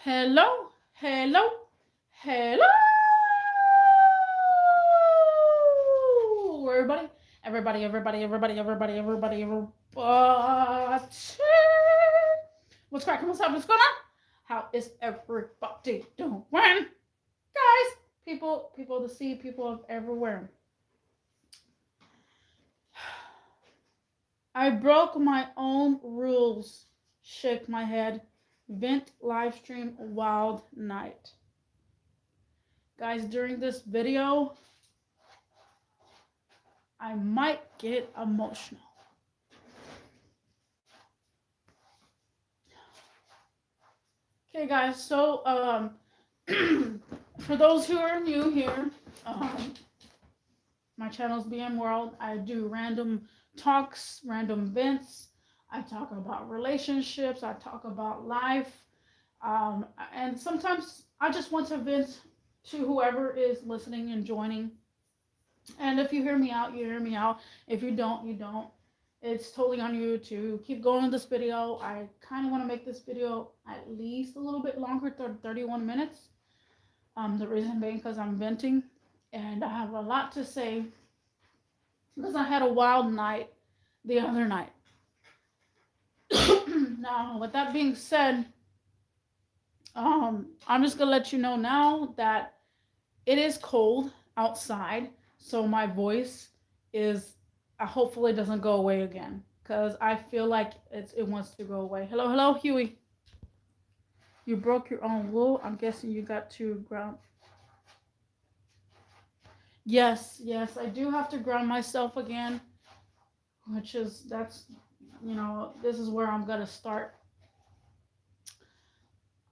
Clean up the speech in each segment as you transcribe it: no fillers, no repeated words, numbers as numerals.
Hello, hello, hello, everybody, everybody. What's cracking? What's up? What's going on? How is everybody doing? Guys, people to see, people of everywhere. I broke my own rules. Shake my head. Vent live stream wild night. Guys, during this video, I might get emotional. Okay, guys, so for those who are new here, my channel is BM World. I do random talks, random events. I talk about relationships. I talk about life. And sometimes I just want to vent to whoever is listening and joining. And if you hear me out, you hear me out. If you don't, you don't. It's totally on you to keep going with this video. I kind of want to make this video at least a little bit longer, 31 minutes. The reason being because I'm venting and I have a lot to say because I had a wild night the other night. Now, with that being said, I'm just going to let you know now that it is cold outside, so my voice is hopefully doesn't go away again because I feel like it wants to go away. Hello, Huey. You broke your own rule. I'm guessing you got to ground. Yes, I do have to ground myself again, this is where I'm gonna start.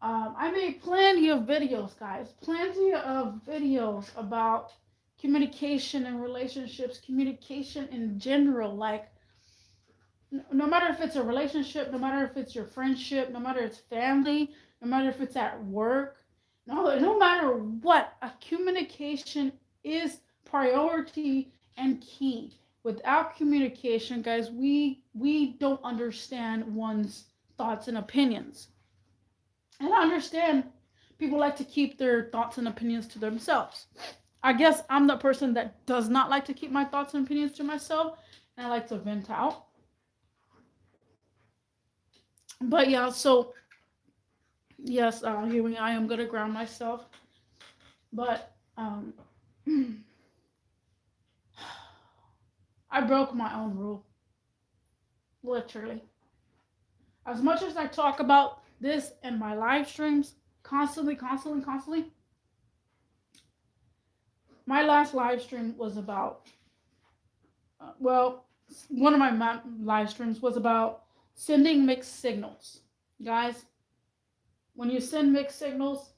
I made plenty of videos, guys, plenty of videos about communication and relationships, communication in general, like no matter if it's a relationship, no matter if it's your friendship, no matter if it's family, no matter if it's at work, no matter what, a communication is priority and key. Without communication, guys, we don't understand one's thoughts and opinions. And I understand people like to keep their thoughts and opinions to themselves. I guess I'm the person that does not like to keep my thoughts and opinions to myself, and I like to vent out. But yeah, so yes, here I am gonna ground myself. But I broke my own rule. Literally. As much as I talk about this in my live streams, constantly, my last live stream was about, one of my live streams was about sending mixed signals. Guys, when you send mixed signals,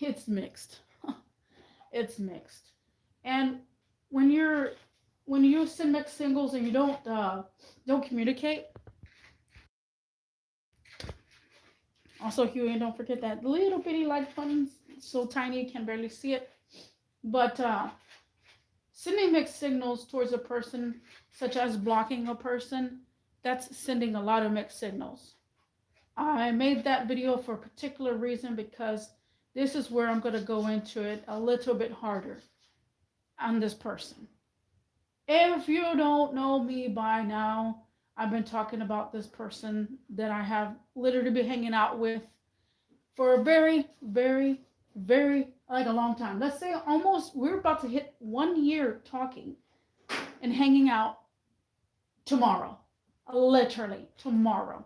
it's mixed. It's mixed. And when you send mixed signals and you don't communicate. Also, Huey, don't forget that little bitty like button, so tiny you can barely see it. But sending mixed signals towards a person, such as blocking a person, that's sending a lot of mixed signals. I made that video for a particular reason because this is where I'm going to go into it a little bit harder on this person. If you don't know me by now, I've been talking about this person that I have literally been hanging out with for a very, very, very, like a long time. Let's say almost, we're about to hit 1 year talking and hanging out tomorrow. Literally tomorrow.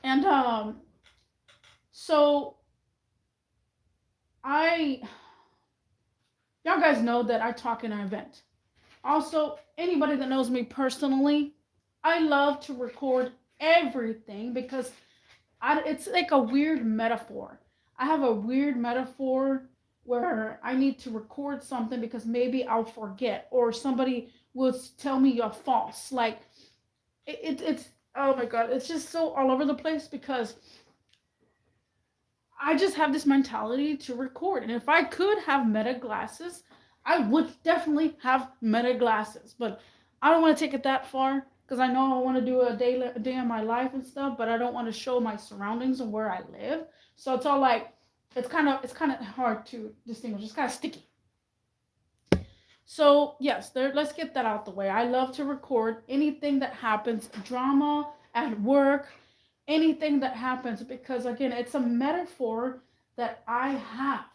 And so y'all guys know that I talk in an event. Also, anybody that knows me personally, I love to record everything because it's like a weird metaphor. I have a weird metaphor where I need to record something because maybe I'll forget or somebody will tell me you're false. Like, it's oh my God, it's just so all over the place because I just have this mentality to record. And if I could have meta glasses, I would definitely have meta glasses. But I don't want to take it that far. because I know I want to do a day in my life and stuff, but I don't want to show my surroundings and where I live. So it's all like it's kind of hard to distinguish. It's kind of sticky. So yes, there. Let's get that out the way. I love to record anything that happens, drama at work, anything that happens, because again, it's a metaphor that I have,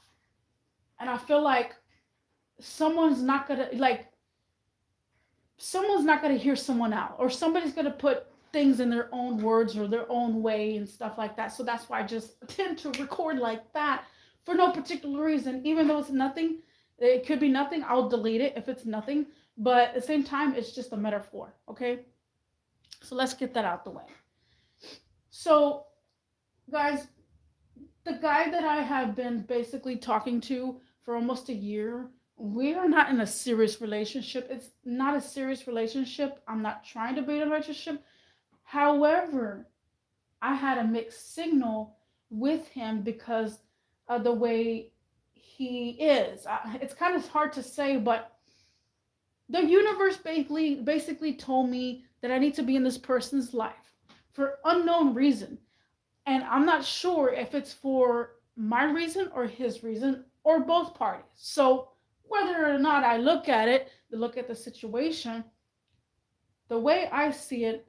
and I feel like someone's not gonna like someone's not gonna hear someone out, or somebody's gonna put things in their own words or their own way and stuff like that. So that's why I just tend to record like that for no particular reason, even though it's nothing. It could be nothing. I'll delete it if it's nothing. But at the same time, it's just a metaphor. Okay. So let's get that out the way. So, guys, the guy that I have been basically talking to for almost a year, we are not in a serious relationship. It's not a serious relationship. I'm not trying to be in a relationship. However, I had a mixed signal with him because of the way he is. It's kind of hard to say, but the universe basically told me that I need to be in this person's life for unknown reason. And I'm not sure if it's for my reason or his reason or both parties. So whether or not I look at it, to look at the situation, the way I see it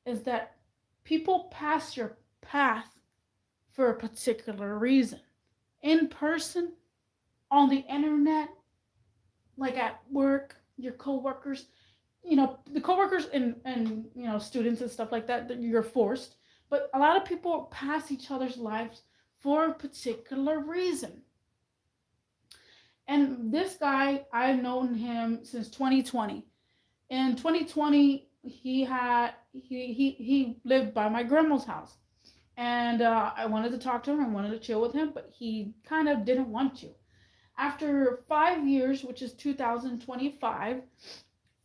is that people pass your path for a particular reason. In person, on the internet, like at work, your coworkers, the coworkers and students and stuff like that you're forced. But a lot of people pass each other's lives for a particular reason. And this guy, I've known him since 2020. In 2020, he lived by my grandma's house, and I wanted to talk to him. I wanted to chill with him, but he kind of didn't want to. After 5 years, which is 2025,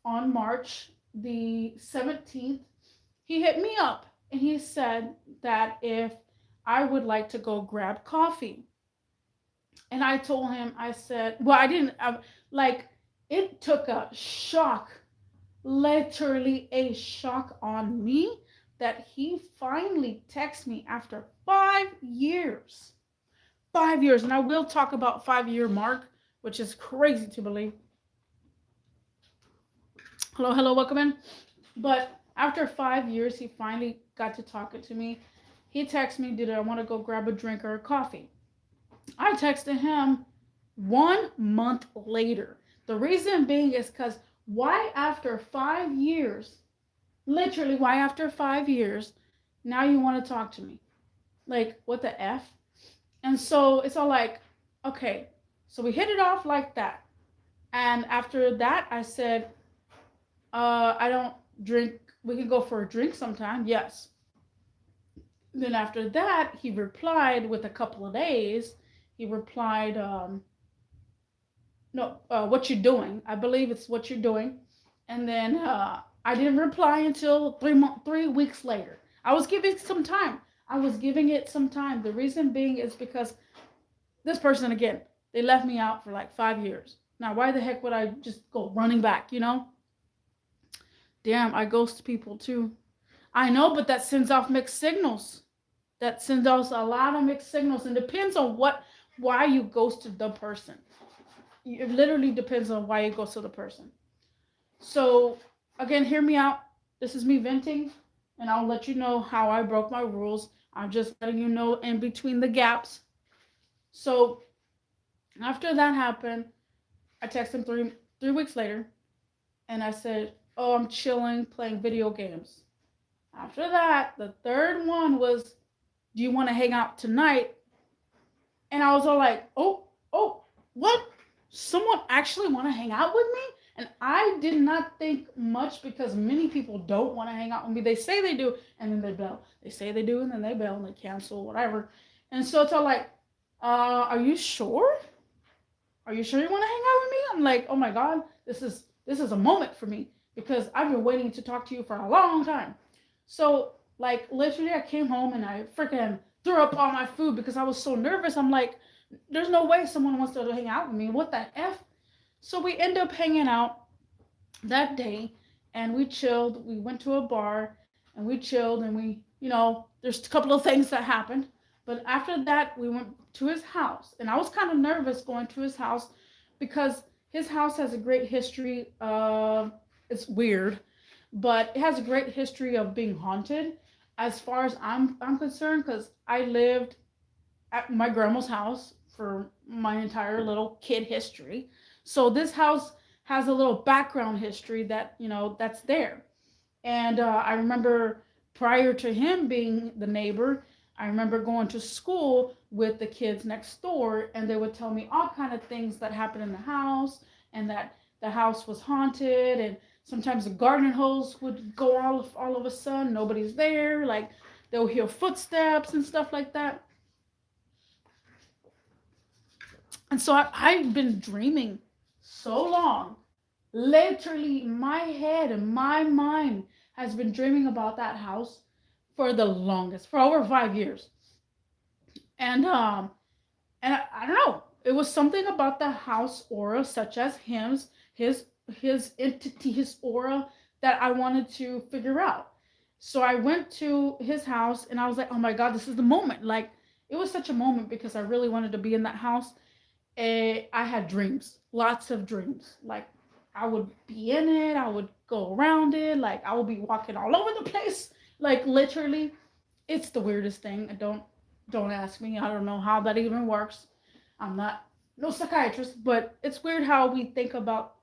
on March the 17th, he hit me up and he said that if I would like to go grab coffee. And I told him, I said, well, I didn't, like, it took a shock, literally a shock on me that he finally texted me after 5 years. 5 years. And I will talk about 5 year mark, which is crazy to believe. Hello, welcome in. But after 5 years, he finally got to talking to me. He texted me, did I want to go grab a drink or a coffee? I texted him 1 month later. The reason being is because why after 5 years, literally why after 5 years, now you want to talk to me? Like, what the F? And so it's all like, okay, so we hit it off like that. And after that, I said, I don't drink. We can go for a drink sometime. Yes. Then after that, he replied with a couple of days. He replied, no, what you doing? I believe it's what you're doing. And then I didn't reply until 3 weeks later. I was giving some time. I was giving it some time. The reason being is because this person, again, they left me out for like 5 years. Now, why the heck would I just go running back, Damn, I ghost people too. I know, but that sends off mixed signals. That sends off a lot of mixed signals, and depends on why you ghosted the person. It literally depends on why you ghosted the person. So, again, hear me out. This is me venting, and I'll let you know how I broke my rules. I'm just letting you know in between the gaps. So, after that happened, I texted him three weeks later, and I said, oh, I'm chilling, playing video games. After that, the third one was, do you want to hang out tonight? And I was all like, oh, what? Someone actually want to hang out with me? And I did not think much, because many people don't want to hang out with me. They say they do, and then they bail. They say they do, and then they bail, and they cancel, whatever. And so it's all like, are you sure? Are you sure you want to hang out with me? I'm like, oh my God, this is a moment for me, because I've been waiting to talk to you for a long time. So, like, literally, I came home and I freaking threw up all my food because I was so nervous. I'm like, there's no way someone wants to hang out with me. What the F? So we end up hanging out that day, and we chilled. We went to a bar and we chilled, and we, there's a couple of things that happened. But after that, we went to his house, and I was kind of nervous going to his house because his house has a great history of, it's weird, but it has a great history of being haunted as far as I'm concerned, because I lived at my grandma's house for my entire little kid history. So this house has a little background history that, that's there. And I remember prior to him being the neighbor, I remember going to school with the kids next door, and they would tell me all kind of things that happened in the house, and that the house was haunted, and sometimes the garden hose would go all of a sudden, nobody's there, like they'll hear footsteps and stuff like that. And so I've been dreaming so long. Literally, my head and my mind has been dreaming about that house for the longest, for over 5 years. And I don't know. It was something about the house aura, such as his his entity, his aura, that I wanted to figure out. So I went to his house, and I was like, oh my god, this is the moment. Like, it was such a moment because I really wanted to be in that house. I had dreams, lots of dreams. Like, I would be in it, I would go around it, like I would be walking all over the place. Like, literally, it's the weirdest thing. Don't ask me. I don't know how that even works. I'm not no psychiatrist, but it's weird how we think about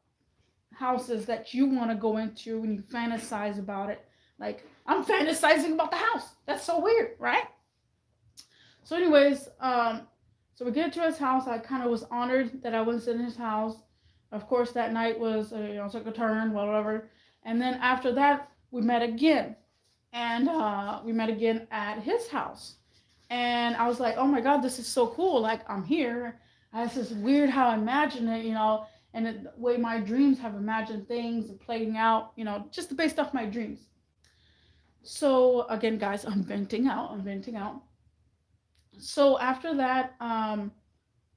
houses that you want to go into and you fantasize about it. Like, I'm fantasizing about the house. That's so weird, right? So, anyways, so we get to his house. I kind of was honored that I was in his house. Of course, that night was, took a turn, whatever. And then after that, we met again, and we met again at his house. And I was like, oh my god, this is so cool. Like, I'm here. This is weird how I imagine it, and the way my dreams have imagined things and playing out, just based off my dreams. So again, guys, I'm venting out. I'm venting out. So after that,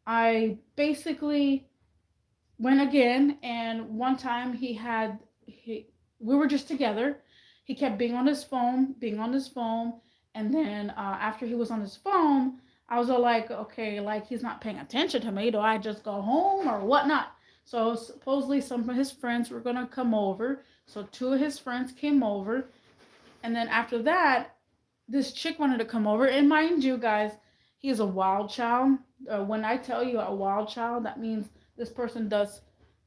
I basically went again, and one time we were just together. He kept being on his phone, and then after he was on his phone, I was all like, okay, like he's not paying attention to me. Do I just go home or whatnot? So supposedly some of his friends were gonna come over. So two of his friends came over, and then after that, this chick wanted to come over. And mind you, guys, he is a wild child. When I tell you a wild child, that means this person does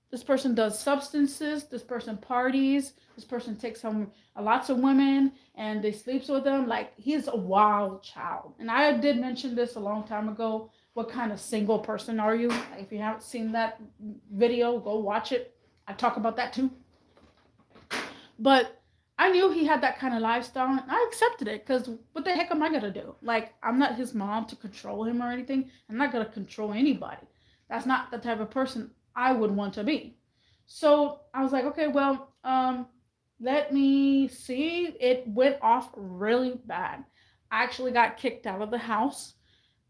this person does substances, this person parties, this person takes home lots of women and they sleeps with them. Like, he's a wild child. And I did mention this a long time ago. What kind of single person are you? If you haven't seen that video, go watch it. I talk about that too. But I knew he had that kind of lifestyle, and I accepted it because what the heck am I gonna do? Like, I'm not his mom to control him or anything. I'm not gonna control anybody. That's not the type of person I would want to be. So I was like, okay, well, let me see. It went off really bad. I actually got kicked out of the house,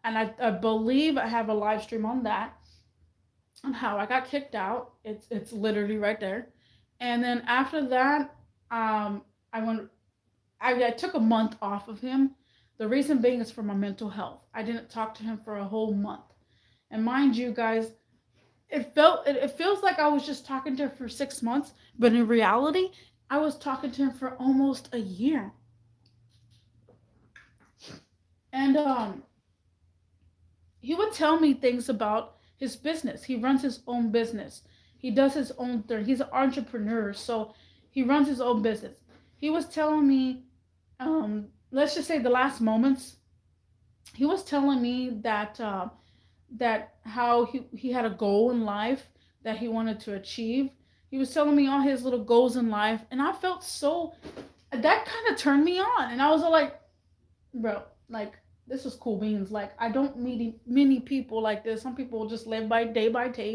and I believe I have a live stream on that, on how I got kicked out. It's literally right there. And then after that, I went. I took a month off of him. The reason being is for my mental health. I didn't talk to him for a whole month. And mind you, guys, it feels like I was just talking to him for 6 months, but in reality, I was talking to him for almost a year. And he would tell me things about his business. He runs his own business. He does his own thing. He's an entrepreneur, so he runs his own business. He was telling me, let's just say the last moments, he was telling me that how he had a goal in life that he wanted to achieve. He was telling me all his little goals in life, and I felt so, that kind of turned me on, and I was all like, bro, like, this is cool beans. Like, I don't meet many people like this. Some people just live by day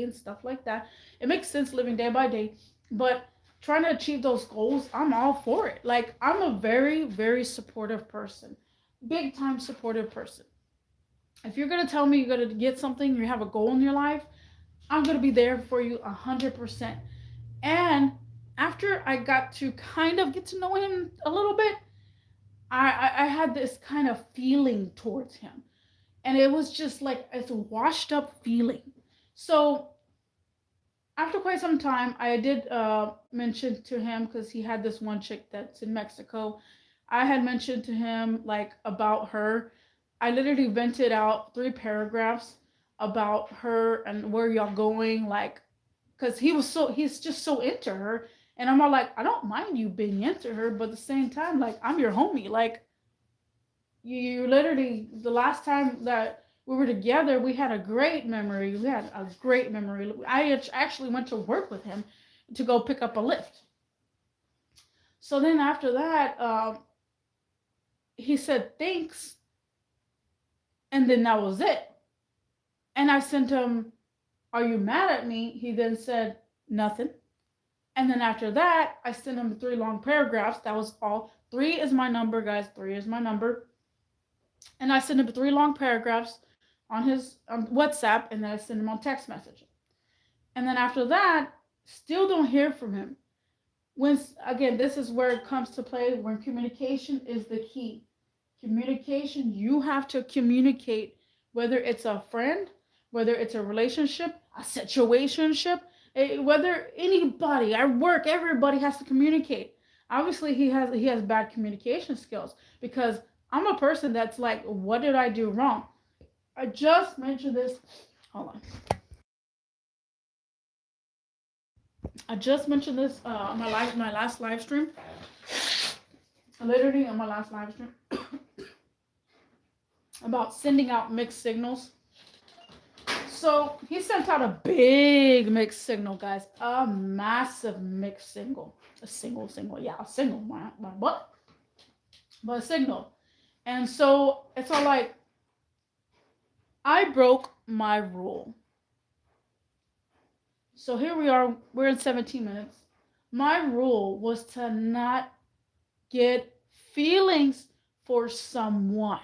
and stuff like that. It makes sense living day by day, but trying to achieve those goals, I'm all for it. Like, I'm a very, very supportive person, big time supportive person. If you're gonna tell me you're gonna get something, you have a goal in your life, I'm gonna be there for you 100%. And after I got to kind of get to know him a little bit, I had this kind of feeling towards him. And it was just like it's a washed up feeling. So after quite some time, I did mention to him because he had this one chick that's in Mexico. I had mentioned to him like about her. I literally vented out 3 paragraphs about her and where y'all going, like, because he's just so into her, and I'm all like, I don't mind you being into her, but at the same time, like, I'm your homie, like, you literally the last time that we were together, we had a great memory. We had a great memory. I actually went to work with him to go pick up a lift. So then after that, he said thanks, and then that was it. And I sent him, "Are you mad at me?" He then said nothing. And then after that, I sent him 3 long paragraphs. That was all. 3 is my number, guys. 3 is my number. And I sent him 3 long paragraphs on his WhatsApp, and then I sent him on text message. And then after that, still don't hear from him. When again, this is where it comes to play when communication is the key. Communication, you have to communicate, whether it's a friend, whether it's a relationship, a situationship, whether anybody at work, everybody has to communicate. Obviously, he has bad communication skills because I'm a person that's like, what did I do wrong? I just mentioned this. Hold on. I just mentioned this on my last live stream. Literally on my last live stream about sending out mixed signals. So he sent out a big mixed signal, guys. A massive mixed signal. A single, yeah, a single, my butt. But a signal. And so it's all like, I broke my rule. So here we are, we're in 17 minutes. My rule was to not get feelings for someone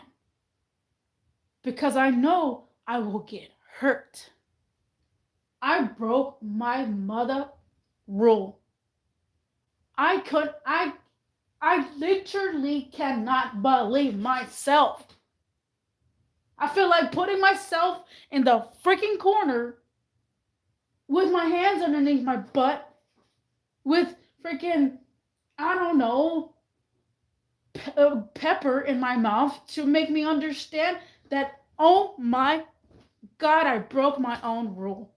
because I know I will get hurt. I broke my mother rule. I literally cannot believe myself. I feel like putting myself in the freaking corner with my hands underneath my butt, with freaking, I don't know, pepper in my mouth to make me understand that, oh my God, I broke my own rule.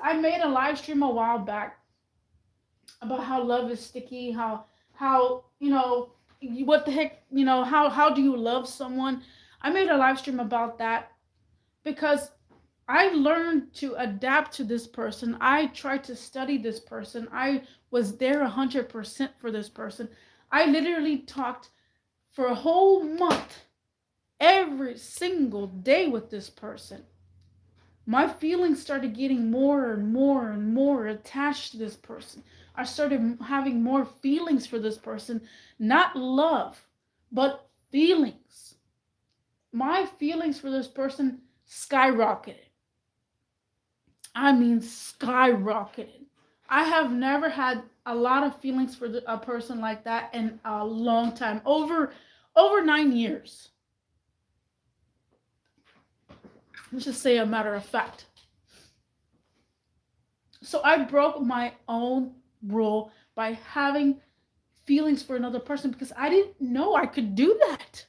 I made a live stream a while back about how love is sticky, how what the heck, how do you love someone? I made a live stream about that because I learned to adapt to this person. I tried to study this person. I was there 100% for this person. I literally talked for a whole month every single day with this person. My feelings started getting more and more and more attached to this person. I started having more feelings for this person, not love, but feelings. My feelings for this person skyrocketed. I mean, skyrocketed. I have never had a lot of feelings for a person like that in a long time. Over 9 years. Let's just say a matter of fact. So I broke my own rule by having feelings for another person because I didn't know I could do that.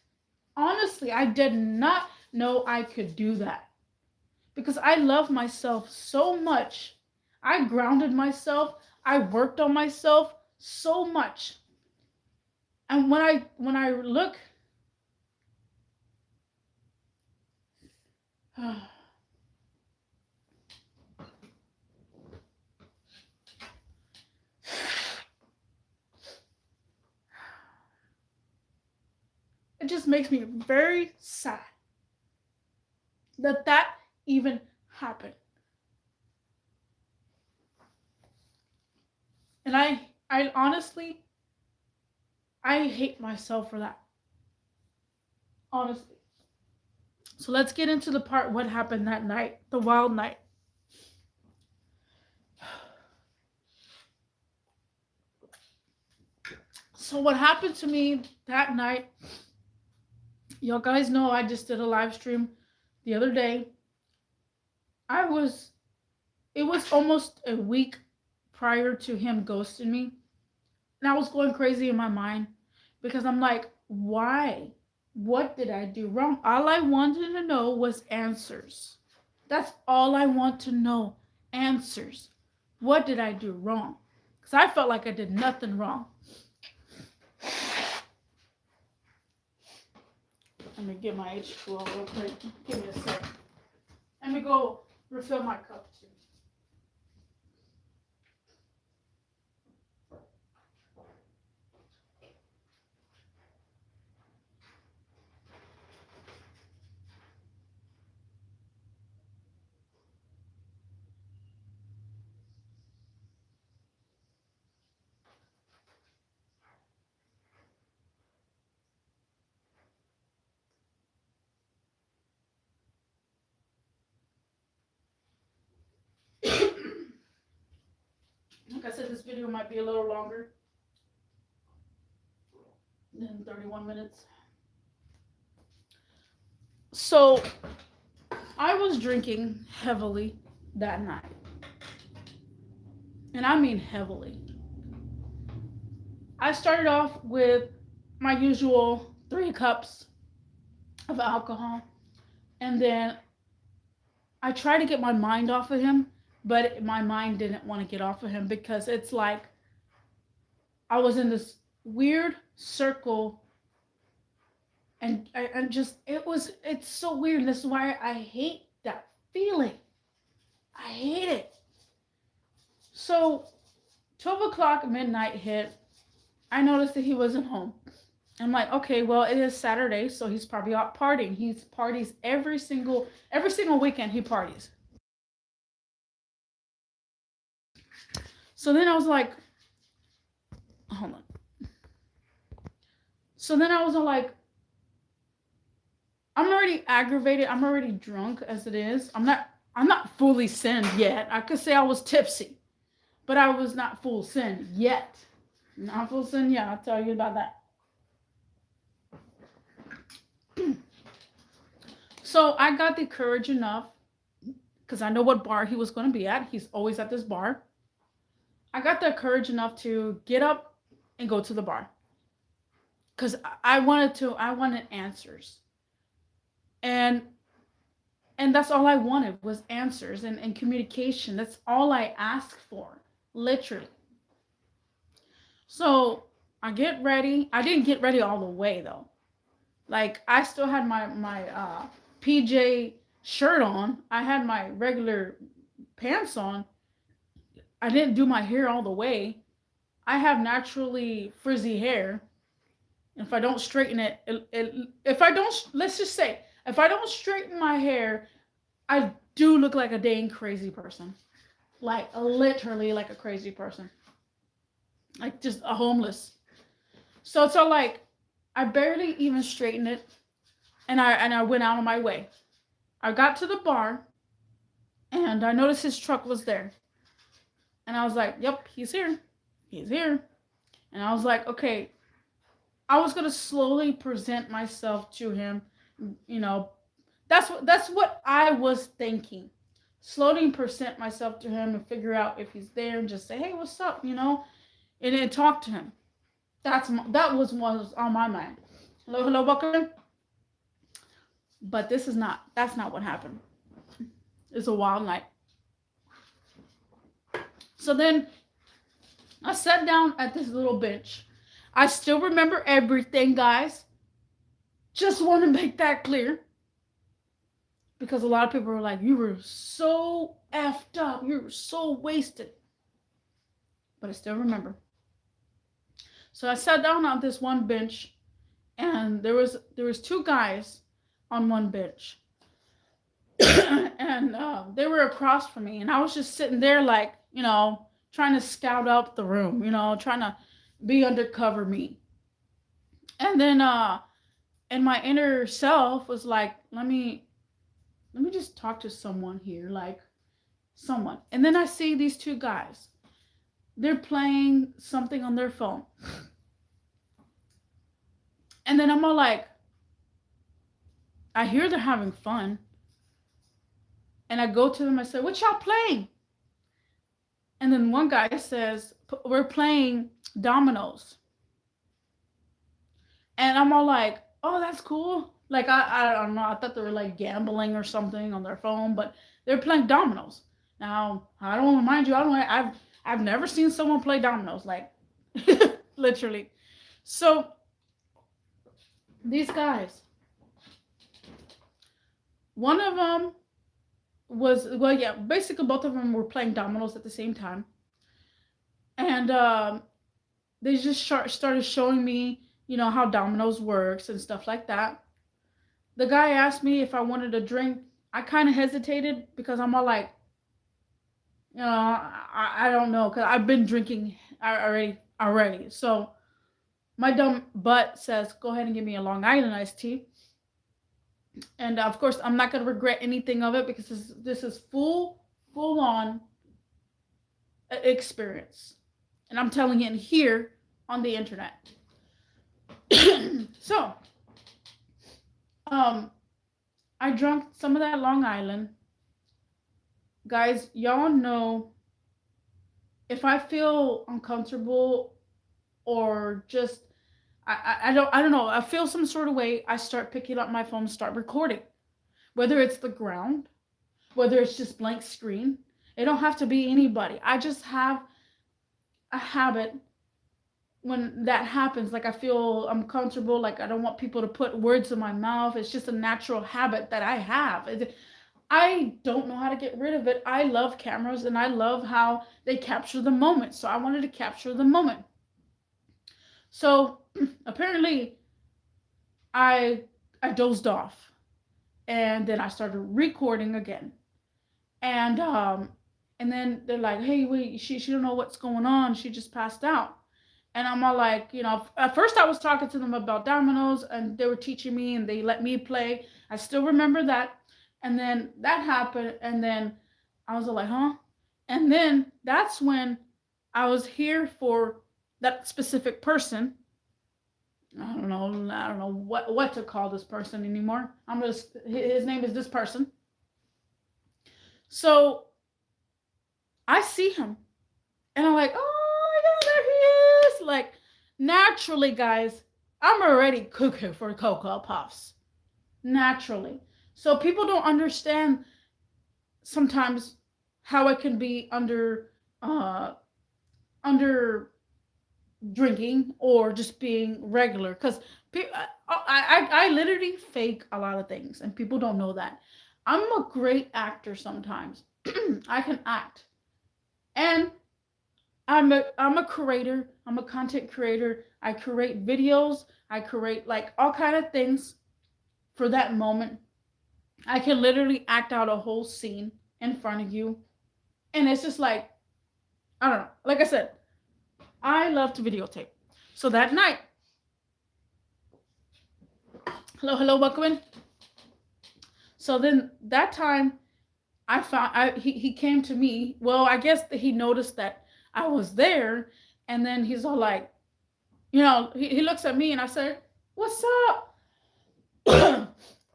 Honestly, I did not know I could do that because I love myself so much. I grounded myself. I worked on myself so much. And when I look it just makes me very sad that even happened. And I honestly, I hate myself for that. Honestly. So let's get into the part what happened that night, the wild night. So what happened to me that night, y'all guys know I just did a live stream the other day. I was It was almost a week prior to him ghosting me. And I was going crazy in my mind because I'm like, why? What did I do wrong? All I wanted to know was answers. That's all I want to know. Answers. What did I do wrong? Because I felt like I did nothing wrong. Let me get my H2O real quick. Give me a sec. Let me go refill my cup too. Like I said, this video might be a little longer than 31 minutes. So, I was drinking heavily that night. And I mean heavily. I started off with my usual 3 cups of alcohol. And then I tried to get my mind off of him, but my mind didn't want to get off of him because it's like I was in this weird circle, and just it's so weird. This is why I hate that feeling. I hate it. So 12 o'clock midnight hit. I noticed that he wasn't home. I'm like, okay, well, it is Saturday, so he's probably out partying. He parties every single weekend. He parties. So then I was like, hold on. So then I was like, I'm already aggravated. I'm already drunk as it is. I'm not fully sinned yet. I could say I was tipsy, but I was not full sin yet. Not full sin yet. I'll tell you about that. So I got the courage enough, because I know what bar he was going to be at. He's always at this bar. I got the courage enough to get up and go to the bar. Because I wanted answers. And that's all I wanted was answers and communication. That's all I asked for, literally. So I get ready. I didn't get ready all the way though. Like I still had my PJ shirt on. I had my regular pants on. I didn't do my hair all the way. I have naturally frizzy hair. If I don't straighten it, if I don't, let's just say, if I don't straighten my hair, I do look like a dang crazy person. Like literally like a crazy person. Like just a homeless. So like I barely even straightened it, and I went out on my way. I got to the bar, and I noticed his truck was there. And I was like, yep, he's here. He's here. And I was like, okay, I was gonna slowly present myself to him. You know, that's what I was thinking. Slowly present myself to him and figure out if he's there and just say, hey, what's up? You know, and then talk to him. That was what was on my mind. Hello, welcome. But that's not what happened. It's a wild night. So then I sat down at this little bench. I still remember everything, guys. Just want to make that clear. Because a lot of people were like, you were so effed up. You were so wasted. But I still remember. So I sat down on this one bench, and there was 2 guys on one bench. And they were across from me, and I was just sitting there like, you know, trying to scout out the room, you know, trying to be undercover me. And then and my inner self was like, let me just talk to someone here, like someone. And then I see these 2 guys. They're playing something on their phone. And then I'm all like, I hear they're having fun. And I go to them, I say, what y'all playing? And then one guy says, we're playing dominoes. And I'm all like, oh, that's cool. Like, I don't know. I thought they were like gambling or something on their phone, but they're playing dominoes. Now, I don't want to mind you. I've never seen someone play dominoes, like, literally. So these guys, one of them was, well, yeah, basically both of them were playing dominoes at the same time. And they just started showing me, how dominoes works and stuff like that. The guy asked me if I wanted a drink. I kind of hesitated because I'm all like, I don't know, because I've been drinking already. So my dumb butt says, go ahead and give me a Long Island iced tea. And of course, I'm not going to regret anything of it because this is full on experience. And I'm telling it here on the internet. So, I drank some of that Long Island. Guys, y'all know if I feel uncomfortable or just I don't know, I feel some sort of way, I start picking up my phone, start recording. Whether it's the ground, whether it's just blank screen, it don't have to be anybody. I just have a habit when that happens, like I feel uncomfortable, like I don't want people to put words in my mouth. It's just a natural habit that I have. I don't know how to get rid of it. I love cameras and I love how they capture the moment. So I wanted to capture the moment. So apparently I dozed off and then I started recording again. And then they're like, hey, wait, she don't know what's going on. She just passed out. And I'm all like, at first I was talking to them about dominoes and they were teaching me and they let me play. I still remember that. And then that happened. And then I was like, huh? And then that's when I was here for that specific person. I don't know what to call this person anymore. His name is this person. So I see him and I'm like, oh my God, there he is. Like, naturally, guys, I'm already cooking for Cocoa Puffs. Naturally. So people don't understand sometimes how it can be under drinking or just being regular, because I literally fake a lot of things and people don't know that. I'm a great actor sometimes. I can act. And I'm a creator. I'm a content creator. I create videos. I create like all kind of things for that moment. I can literally act out a whole scene in front of you. And it's just like, I don't know. Like I said, I love to videotape. So that night, hello, welcome in. So then that time, he came to me. Well, I guess he noticed that I was there, and then he's all like, he looks at me, and I said, "What's up?"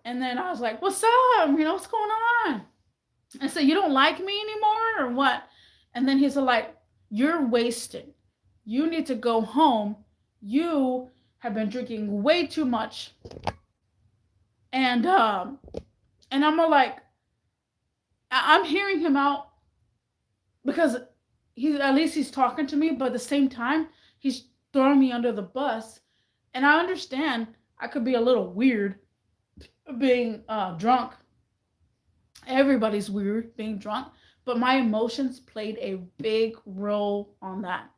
And then I was like, "What's up? What's going on?" I said, "You don't like me anymore, or what?" And then he's like, "You're wasted. You need to go home. You have been drinking way too much." And I'm all like, I'm hearing him out because he's talking to me, but at the same time, he's throwing me under the bus. And I understand I could be a little weird being drunk. Everybody's weird being drunk, but my emotions played a big role on that.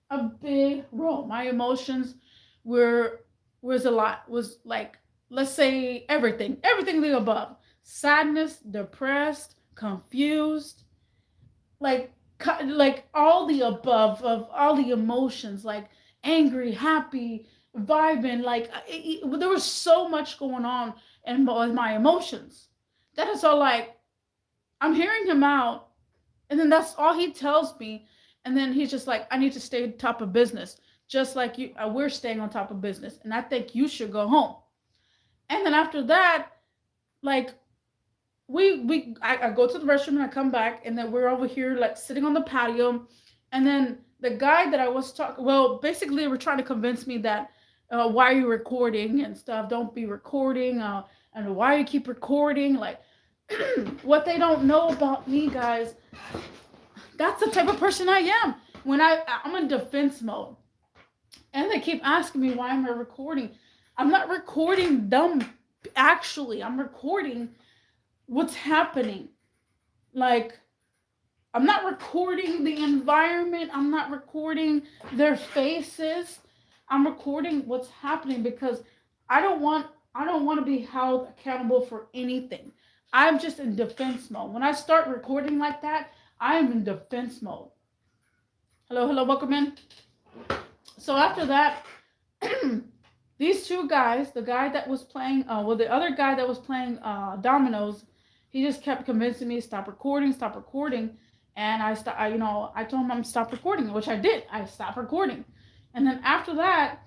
A big role. My emotions was like, let's say everything the above: sadness, depressed, confused, like all the above of all the emotions, like angry, happy, vibing. Like there was so much going on in my emotions. That is all. Like, I'm hearing him out, and then that's all he tells me. And then he's just like, I need to stay top of business. just like you, we're staying on top of business, and I think you should go home. And then after that, like I go to the restroom and I come back, and then we're over here like sitting on the patio, and then the guy that I was talking, well, basically, they were trying to convince me that why are you recording and stuff? Don't be recording. And why you keep recording? Like, what they don't know about me, guys, that's the type of person I am. When I'm in defense mode, and they keep asking me why am I recording? I'm not recording them. Actually, I'm recording what's happening. Like, I'm not recording the environment. I'm not recording their faces. I'm recording what's happening because I don't want to be held accountable for anything. I'm just in defense mode. When I start recording like that, I am in defense mode. Hello, welcome in. So after that, these two guys, the guy that was playing, the other guy that was playing dominoes, he just kept convincing me stop recording, and I told him I'm stop recording, which I did. I stopped recording, and then after that,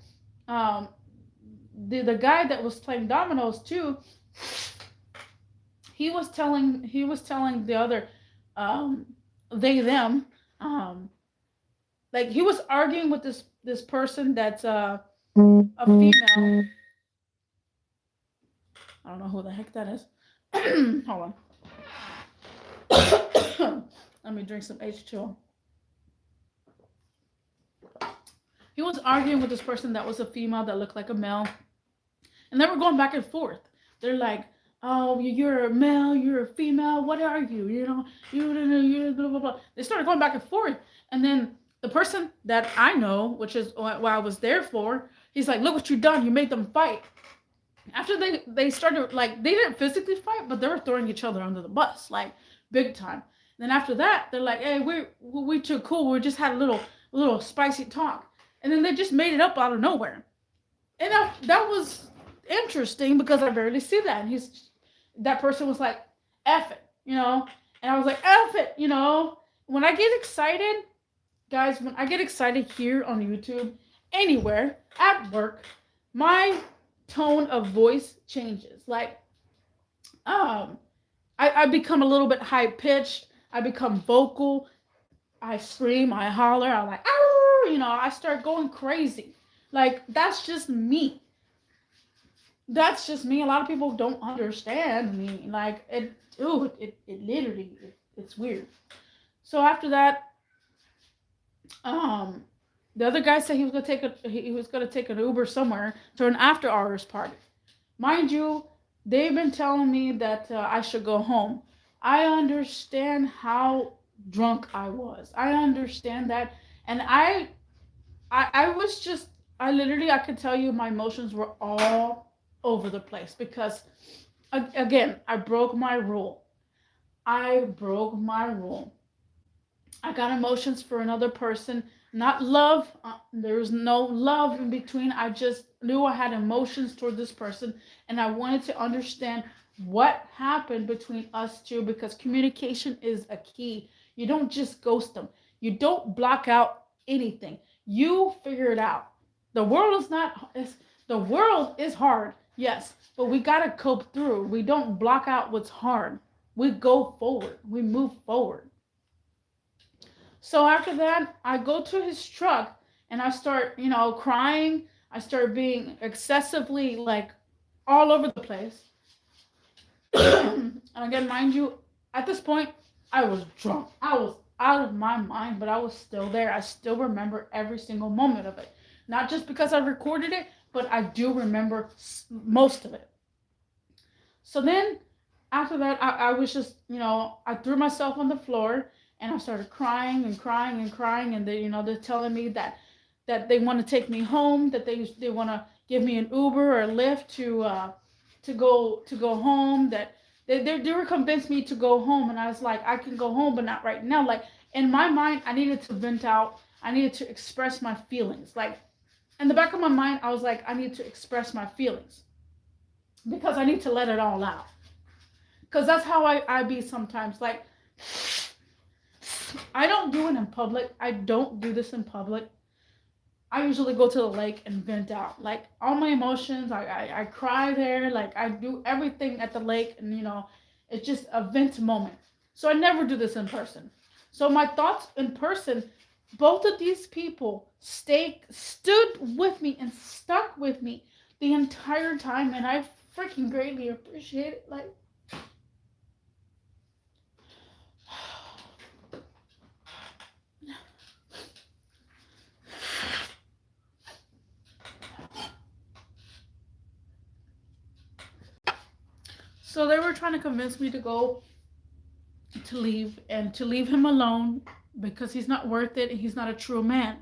the guy that was playing dominoes too, he was telling the other, they them, like he was arguing with this person that's a female. I don't know who the heck that is. Hold on. Let me drink some H2O. He was arguing with this person that was a female that looked like a male. And they were going back and forth. They're like, oh, you're a male, you're a female, what are you? You blah, blah, blah. They started going back and forth. And then the person that I know, which is what I was there for, he's like, look what you done. You made them fight. After they started, like, they didn't physically fight, but they were throwing each other under the bus, like, big time. Then after that, they're like, hey, we too cool. We just had a little spicy talk. And then they just made it up out of nowhere. And that was interesting because I barely see that. And that person was like, F it, And I was like, F it, When I get excited, guys, when I get excited here on YouTube, anywhere, at work, my tone of voice changes. Like, I become a little bit high pitched. I become vocal. I scream. I holler. I'm like, I start going crazy. Like, that's just me. That's just me. A lot of people don't understand me. Like, it literally, it's weird. So after that, the other guy said he was gonna take an Uber somewhere to an after hours party. Mind you, they've been telling me that I should go home. I understand how drunk I was. I understand that, and I was just, I could tell you my emotions were all over the place because, again, I broke my rule. I got emotions for another person, not love. There was no love in between. I just knew I had emotions toward this person, and I wanted to understand what happened between us two because communication is a key. You don't just ghost them. You don't block out anything. You figure it out. The world is hard, yes, but we gotta cope through. We don't block out what's hard. We go forward. We move forward. So after that, I go to his truck and I start, crying. I start being excessively, like, all over the place. And again, mind you, at this point, I was drunk. I was out of my mind, but I was still there. I still remember every single moment of it. Not just because I recorded it, but I do remember most of it. So then, after that, I was just, I threw myself on the floor and I started crying and crying and crying. And they, they're telling me that they want to take me home, that they want to give me an Uber or a Lyft to go home, that they were convinced me to go home. And I was like, I can go home, but not right now. Like, in my mind, I needed to vent out. I needed to express my feelings. Like, in the back of my mind, I was like, I need to express my feelings because I need to let it all out. Because that's how I be sometimes. Like, I don't do it in public. I don't do this in public. I usually go to the lake and vent out, like all my emotions. I cry there, like I do everything at the lake, and it's just a vent moment. So I never do this in person. So my thoughts in person, both of these people stood with me and stuck with me the entire time, and I freaking greatly appreciate it. Like, so they were trying to convince me to go, to leave, and to leave him alone because he's not worth it and he's not a true man.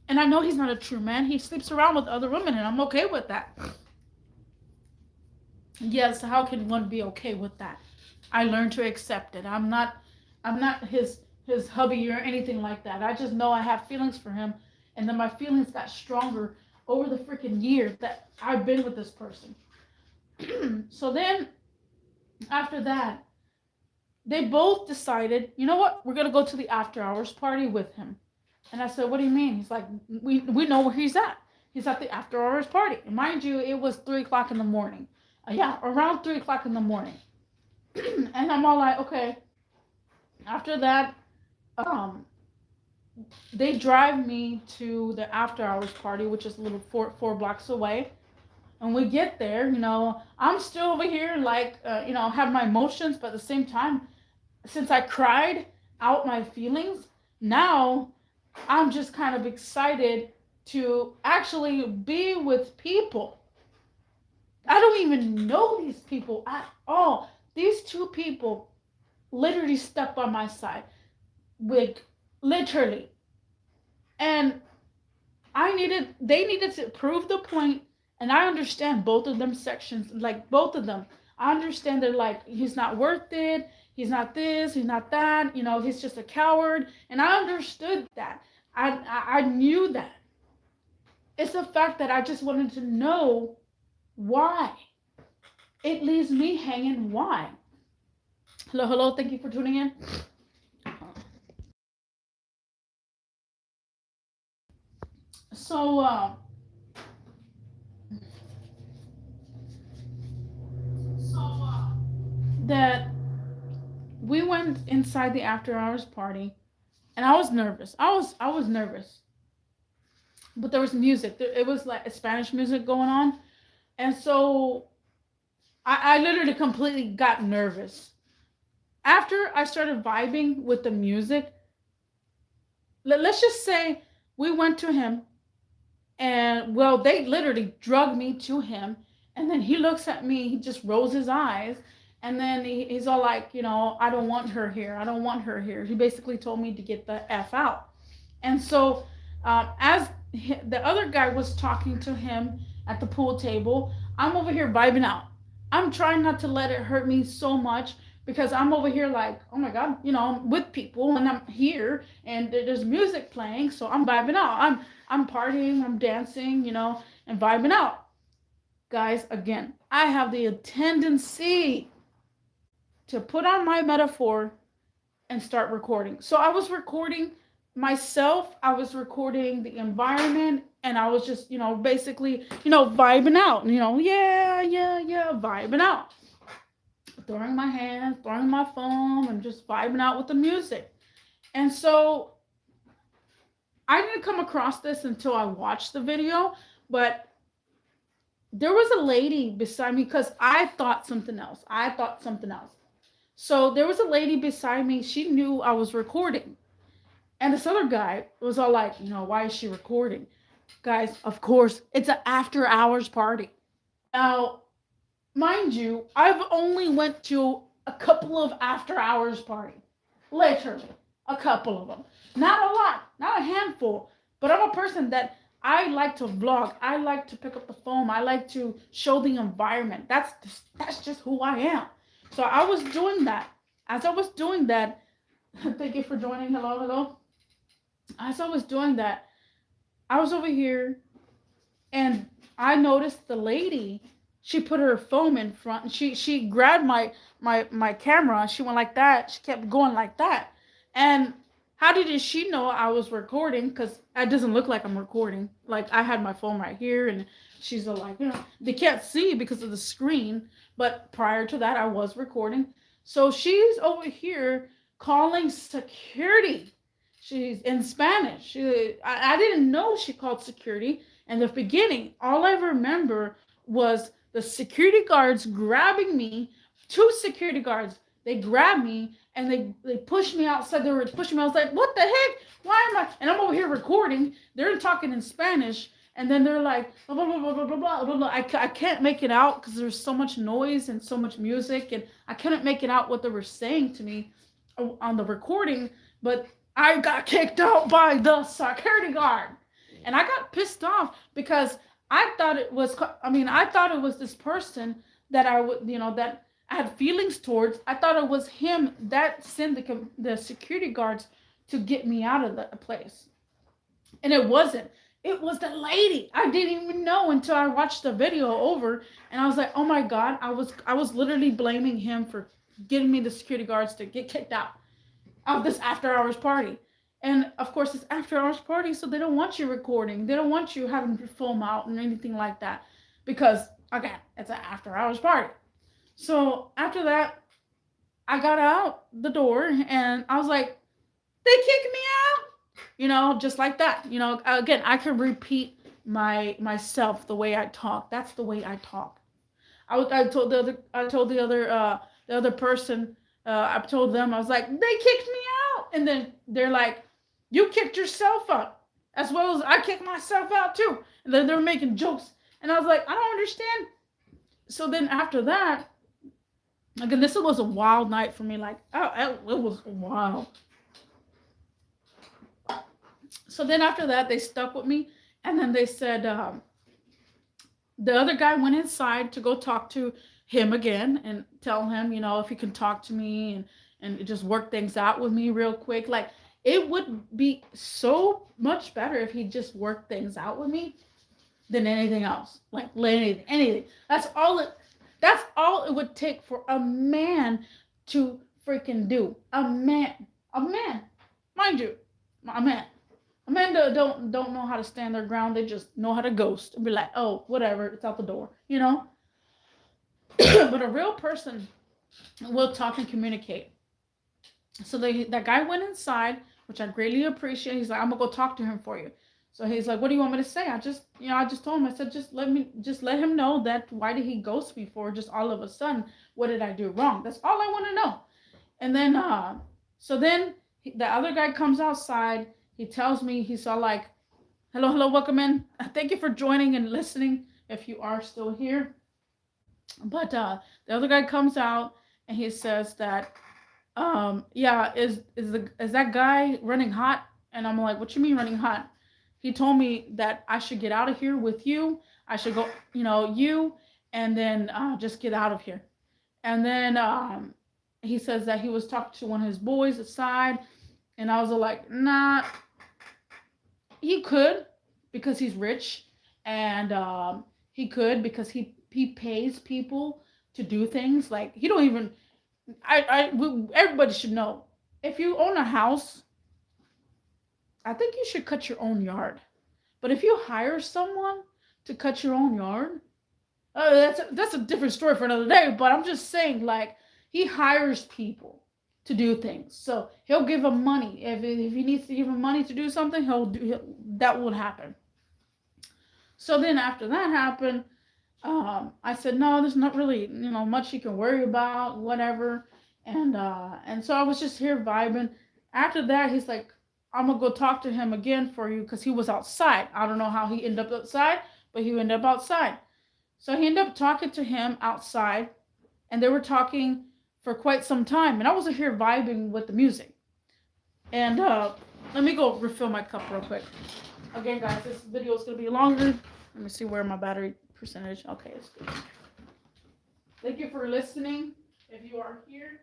And I know he's not a true man. He sleeps around with other women, and I'm okay with that. Yes, how can one be okay with that? I learned to accept it. I'm not his hubby or anything like that. I just know I have feelings for him, and then my feelings got stronger over the freaking years that I've been with this person. So then after that, they both decided, you know what, we're gonna go to the after hours party with him. And I said, what do you mean? He's like, we know where he's at. He's at the after hours party. And mind you, it was 3 o'clock in the morning. Yeah, around 3 o'clock in the morning. And I'm all like, okay. After that, um, they drive me to the after hours party, which is a little four blocks away. And we get there, I'm still over here, like, have my emotions, but at the same time, since I cried out my feelings, now I'm just kind of excited to actually be with people. I don't even know these people at all. These two people literally stepped by my side, with literally, and they needed to prove the point. And I understand both of them sections, like both of them. I understand they're like, he's not worth it. He's not this. He's not that. He's just a coward. And I understood that. I knew that. It's the fact that I just wanted to know why. It leaves me hanging. Why? Hello, hello. Thank you for tuning in. So, that we went inside the after hours party, and I was nervous. I was nervous, but there was music. It was like Spanish music going on, and so I literally completely got nervous. After I started vibing with the music, let's just say we went to him, and well, they literally drugged me to him, and then he looks at me, he just rolls his eyes, and then he's all like, I don't want her here. I don't want her here. He basically told me to get the F out. And so, as the other guy was talking to him at the pool table, I'm over here vibing out. I'm trying not to let it hurt me so much, because I'm over here like, oh my God, I'm with people and I'm here and there's music playing, so I'm vibing out. I'm partying, I'm dancing, and vibing out. Guys, again, I have the tendency to put on my metaphor and start recording. So I was recording myself, I was recording the environment, and I was just, basically, vibing out, yeah, vibing out. Throwing my hands, throwing my phone, and just vibing out with the music. And so I didn't come across this until I watched the video, but there was a lady beside me, because I thought something else. So there was a lady beside me. She knew I was recording. And this other guy was all like, why is she recording? Guys, of course, it's an after hours party. Now, mind you, I've only went to a couple of after hours party. Literally, a couple of them. Not a lot, not a handful. But I'm a person that I like to vlog. I like to pick up the phone. I like to show the environment. That's just who I am. So I was doing that. As I was doing that, thank you for joining. Hello, hello. As I was doing that, I was over here, and I noticed the lady. She put her phone in front, and she grabbed my camera. She went like that. She kept going like that, and How did she know I was recording? Because it doesn't look like I'm recording. Like, I had my phone right here, and she's like, they can't see because of the screen. But prior to that, I was recording. So she's over here calling security. She's in Spanish. I didn't know she called security. In the beginning, all I remember was the security guards grabbing me. Two security guards. They grabbed me and they pushed me outside. They were pushing me. I was like, what the heck? Why am I? And I'm over here recording. They're talking in Spanish. And then they're like, blah, blah, blah, blah, blah, blah, blah, blah. I can't make it out because there's so much noise and so much music. And I couldn't make it out what they were saying to me on the recording. But I got kicked out by the security guard. And I got pissed off because I thought it was, I thought it was this person that I would, that I had feelings towards. I thought it was him that sent the security guards to get me out of the place. And it wasn't. It was the lady. I didn't even know until I watched the video over, and I was like, "Oh my god!" I was literally blaming him for getting me the security guards to get kicked out of this after hours party. And of course, it's after hours party, so they don't want you recording. They don't want you having your film out and anything like that, because again, it's an after hours party. So after that, I got out the door and I was like, they kicked me out, just like that. Again, I could repeat myself the way I talk. That's the way I talk. I told the other person, I told them, I was like, they kicked me out. And then they're like, you kicked yourself out as well as I kicked myself out too. And then they're making jokes. And I was like, I don't understand. So then after that, again, this was a wild night for me. Like, it was wild. So then after that, they stuck with me. And then they said, the other guy went inside to go talk to him again and tell him, if he can talk to me and just work things out with me real quick. Like, it would be so much better if he just worked things out with me than anything else. Like, anything. That's all it would take for a man to freaking do. A man, mind you, a man. A man don't know how to stand their ground. They just know how to ghost and be like, oh, whatever, it's out the door, But a real person will talk and communicate. So that guy went inside, which I greatly appreciate. He's like, I'm gonna go talk to him for you. So he's like, what do you want me to say? I just told him. I said, just let him know that why did he ghost me for just all of a sudden? What did I do wrong? That's all I want to know. And then, so then the other guy comes outside. He tells me, he's all like, hello, welcome in. Thank you for joining and listening if you are still here. But the other guy comes out and he says that, yeah, is that guy running hot? And I'm like, what you mean running hot? He told me that I should get out of here with you. I should go, you, and then just get out of here. And then he says that he was talking to one of his boys aside. And I was like, nah, he could because he's rich. And he could because he pays people to do things. Like, he don't even, everybody should know. If you own a house, I think you should cut your own yard. But if you hire someone to cut your own yard, that's a different story for another day. But I'm just saying, like, he hires people to do things. So he'll give them money. If he needs to give them money to do something, that would happen. So then after that happened, I said, no, there's not really, much you can worry about, whatever. And so I was just here vibing. After that, he's like, I'm gonna go talk to him again for you because he was outside. I don't know how he ended up outside, but he ended up outside. So he ended up talking to him outside, and they were talking for quite some time. And I was here vibing with the music. And let me go refill my cup real quick. Again, guys, this video is gonna be longer. Let me see where my battery percentage. Okay, it's good. Thank you for listening. If you are here.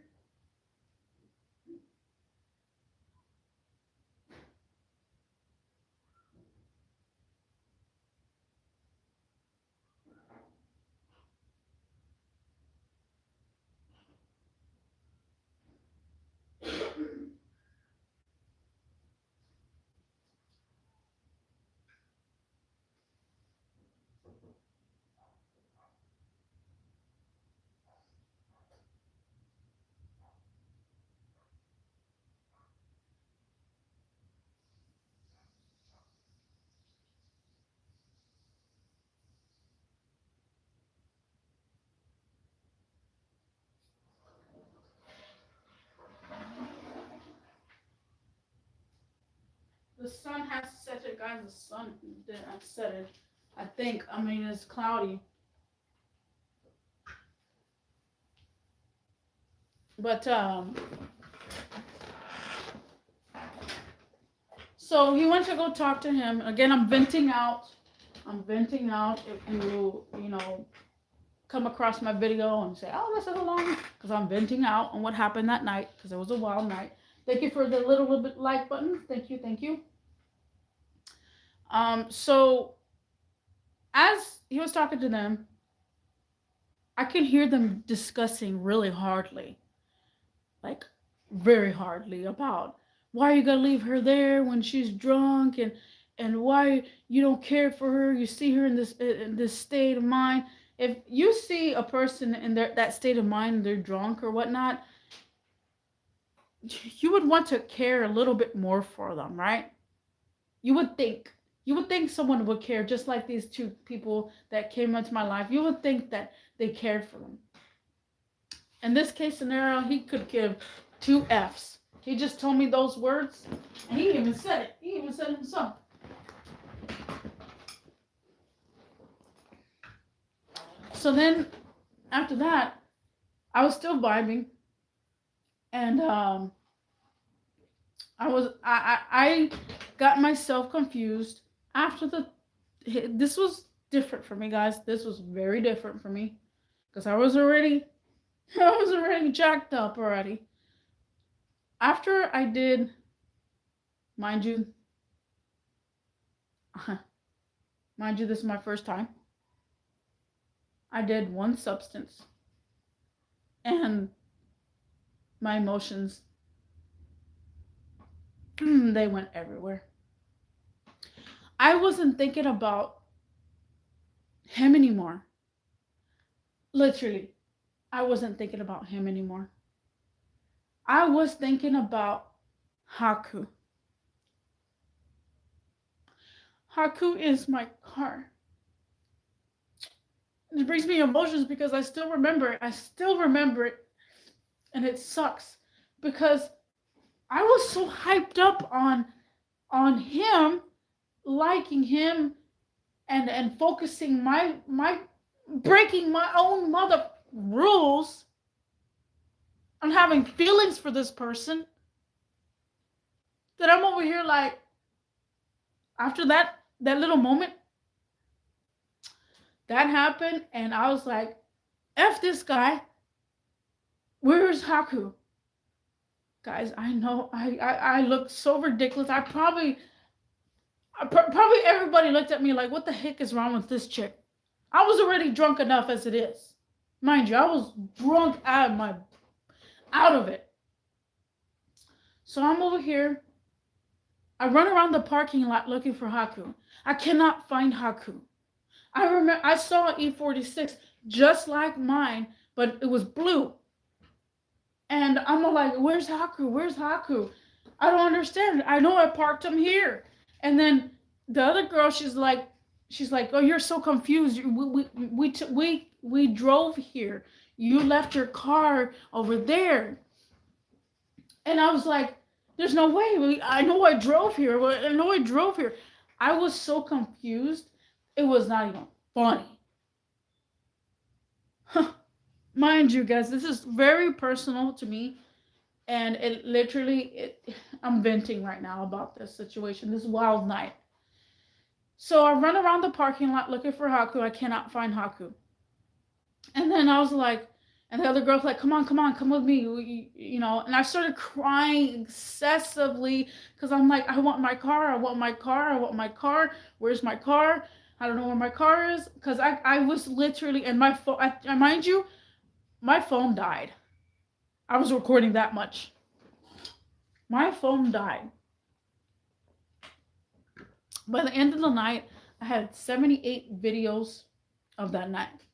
has set it, guys. The sun didn't set it. I think. I mean, it's cloudy. But so he went to go talk to him. Again, I'm venting out. I'm venting out. If you know, come across my video and say, oh, this is long, because I'm venting out on what happened that night, because it was a wild night. Thank you for the little bit like button. Thank you, thank you. So as he was talking to them, I can hear them discussing really hardly, like very hardly, about why you gotta leave her there when she's drunk, and why you don't care for her. You see her in this state of mind. If you see a person in that state of mind, they're drunk or whatnot, you would want to care a little bit more for them, right? You would think. You would think someone would care, just like these two people that came into my life. You would think that they cared for them. In this case scenario, he could give two F's. He just told me those words, and he even said it. He even said it himself. So then, after that, I was still vibing, and I got myself confused after this was different for me, guys. This was very different for me, because I was already jacked up already. After I did, mind you, this is my first time. I did one substance, and my emotions, they went everywhere. I wasn't thinking about him anymore. Literally, I wasn't thinking about him anymore. I was thinking about Haku. Haku is my car. It brings me emotions because I still remember it. I still remember it. And it sucks because I was so hyped up on him, liking him, and focusing my breaking my own mother rules on having feelings for this person, that I'm over here like, after that little moment that happened, and I was like, F this guy. Where's Haku? Guys, I know I look so ridiculous. Probably everybody looked at me like, what the heck is wrong with this chick? I was already drunk enough as it is. Mind you, I was drunk out of it. So I'm over here. I run around the parking lot looking for Haku. I cannot find Haku. I remember I saw an E46 just like mine, but it was blue. And I'm like, where's Haku? Where's Haku? I don't understand. I know I parked him here. And then the other girl, she's like, oh, you're so confused. We drove here. You left your car over there. And I was like, there's no way. I know I drove here. I was so confused. It was not even funny. Mind you, guys, this is very personal to me. And it literally, I'm venting right now about this situation, this wild night. So I run around the parking lot looking for Haku. I cannot find Haku. And then I was like, and the other girl's like, come on, come with me. You know, and I started crying excessively because I'm like, I want my car. Where's my car? I don't know where my car is. Because I was literally, and my phone, mind you, my phone died. I was recording that much. My phone died. By the end of the night, I had 78 videos of that night.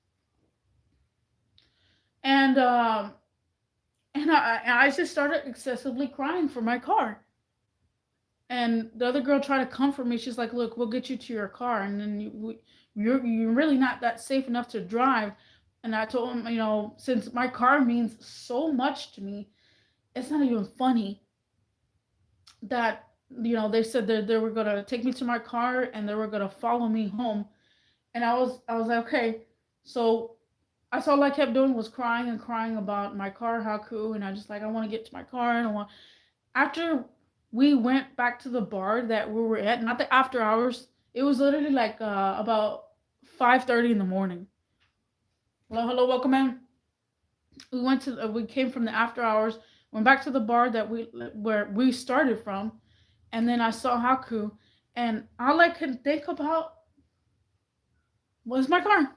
And I just started excessively crying for my car. And the other girl tried to comfort me. She's like, look, we'll get you to your car. And then you're really not that safe enough to drive. And I told him, you know, since my car means so much to me, it's not even funny that they said that they were gonna take me to my car and they were gonna follow me home. And I was like, okay. So that's all I kept doing was crying and crying about my car, how cool, and I just like I want to get to my car and I want. After we went back to the bar that we were at, not the after hours, it was literally like about 5:30 in the morning. Hello, hello, welcome in. We came from the after hours, went back to the bar that we where we started from, and then I saw Haku, and all I could think about was my car.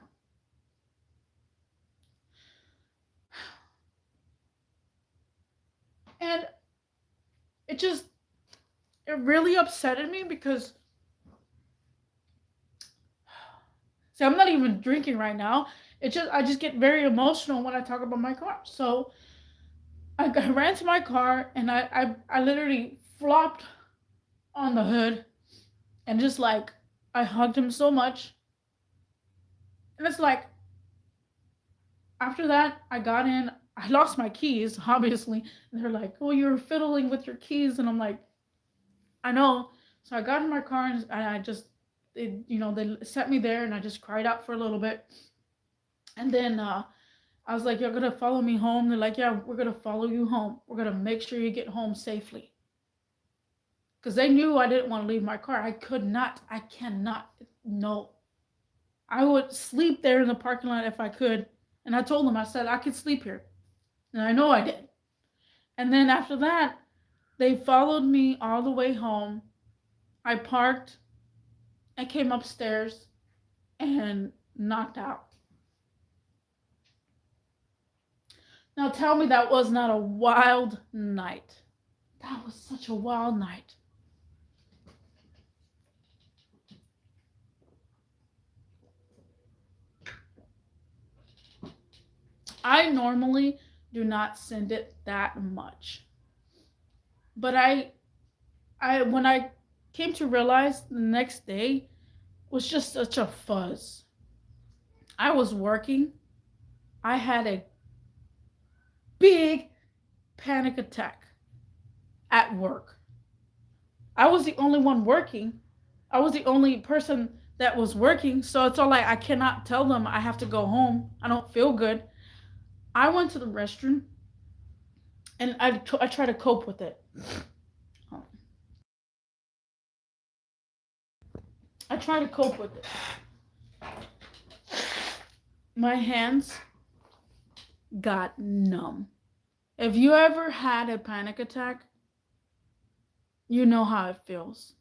And it just it really upsetted me because see, I'm not even drinking right now. I just get very emotional when I talk about my car. So I ran to my car and I literally flopped on the hood and just like I hugged him so much. And it's like after that I got in. I lost my keys, obviously. And they're like, "Oh, you're fiddling with your keys," and I'm like, "I know." So I got in my car and I just, they set me there and I just cried out for a little bit. And then I was like, "You're gonna follow me home?" They're like, "Yeah, we're gonna follow you home. We're gonna make sure you get home safely." Because they knew I didn't want to leave my car. I could not. I cannot. No. I would sleep there in the parking lot if I could. And I told them, I said, I could sleep here. And I know I did. And then after that, they followed me all the way home. I parked. I came upstairs and knocked out. Now tell me that was not a wild night. That was such a wild night. I normally do not send it that much. But I when I came to realize the next day was just such a fuzz. I was working. I had a big panic attack at work. I was the only one working. I was the only person that was working. So it's all like I cannot tell them I have to go home. I don't feel good. I went to the restroom and I try to cope with it. I try to cope with it. My hands got numb. If you ever had a panic attack, you know how it feels.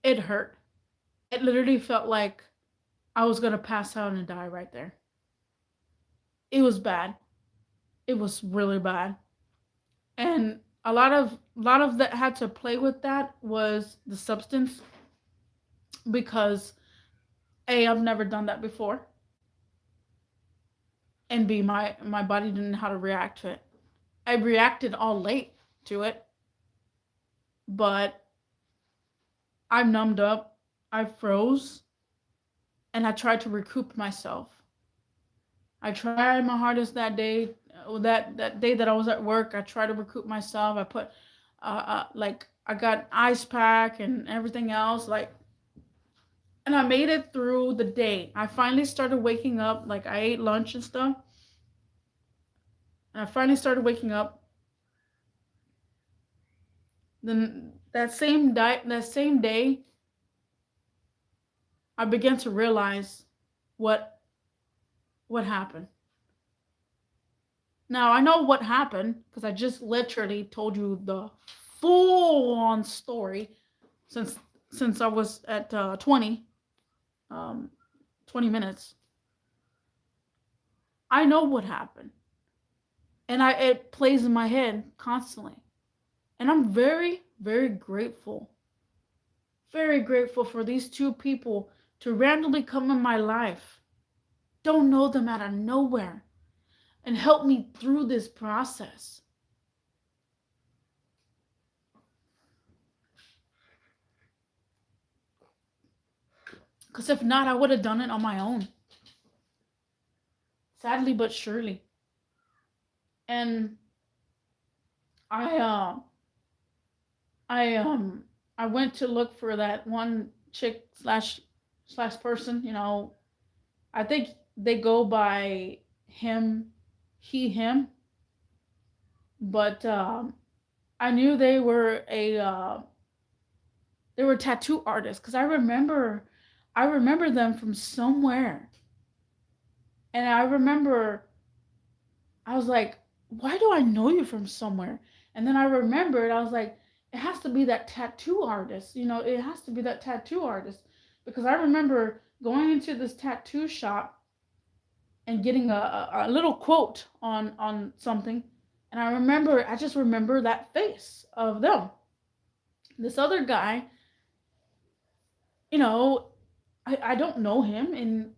It hurt. It literally felt like I was gonna pass out and die right there. It was bad. It was really bad. And a lot of that had to play with that was the substance because A, I've never done that before. And B, my body didn't know how to react to it. I reacted all late to it, but I numbed up, I froze, and I tried to recoup myself. I tried my hardest that day. That day that I was at work, I tried to recoup myself. I put, like, I got ice pack and everything else, like, and I made it through the day. I finally started waking up. Like, I ate lunch and stuff, and I finally started waking up. Then that same day, I began to realize what what happened. Now I know what happened because I just literally told you the full on story since since I was at um 20 minutes. I know what happened. And I it plays in my head constantly. And I'm very very grateful for these two people to randomly come in my life. Don't know them out of nowhere and help me through this process. Because if not, I would have done it on my own. Sadly but surely. And I I I went to look for that one chick slash person. I think they go by him, he, him, but I knew they were tattoo artists because I remember them from somewhere, and I remember I was like, why do I know you from somewhere? And then I remembered, I was like, it has to be that tattoo artist. It has to be that tattoo artist. Because I remember going into this tattoo shop and getting a little quote on something. And I just remember that face of them. This other guy, you know, I don't know him, and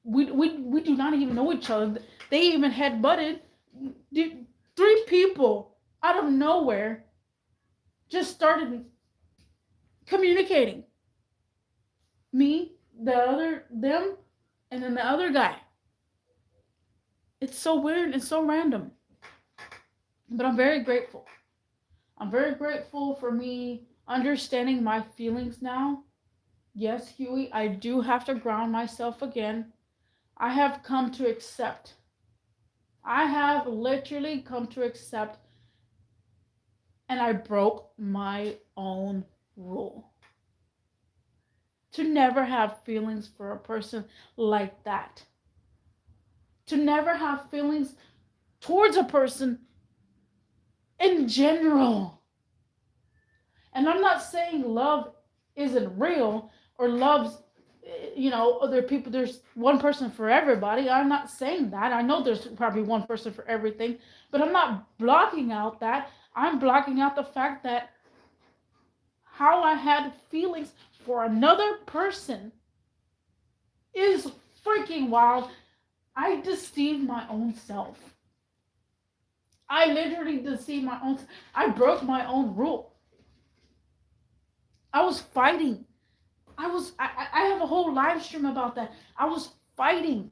we do not even know each other. They even had butted. Three people out of nowhere just started communicating. Me, them, and then the other guy. It's so weird and so random. But I'm very grateful. I'm very grateful for me understanding my feelings now. Yes, Huey, I do have to ground myself again. I have come to accept. I have literally come to accept, and I broke my own rule. To never have feelings for a person like that. To never have feelings towards a person in general. And I'm not saying love isn't real or love's, other people, there's one person for everybody. I'm not saying that. I know there's probably one person for everything, but I'm not blocking out that. I'm blocking out the fact that how I had feelings for another person is freaking wild. I deceived my own self. I literally deceived my own. I broke my own rule. I was fighting. I have a whole live stream about that. I was fighting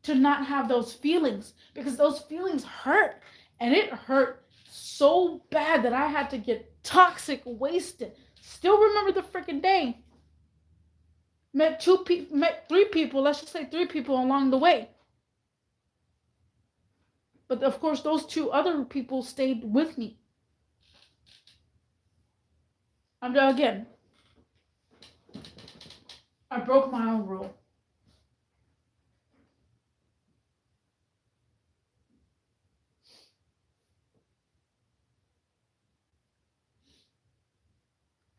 to not have those feelings because those feelings hurt. And it hurt so bad that I had to get toxic wasted. Still remember the freaking day. Met three people, let's just say three people along the way. But of course, those two other people stayed with me. Again, I broke my own rule.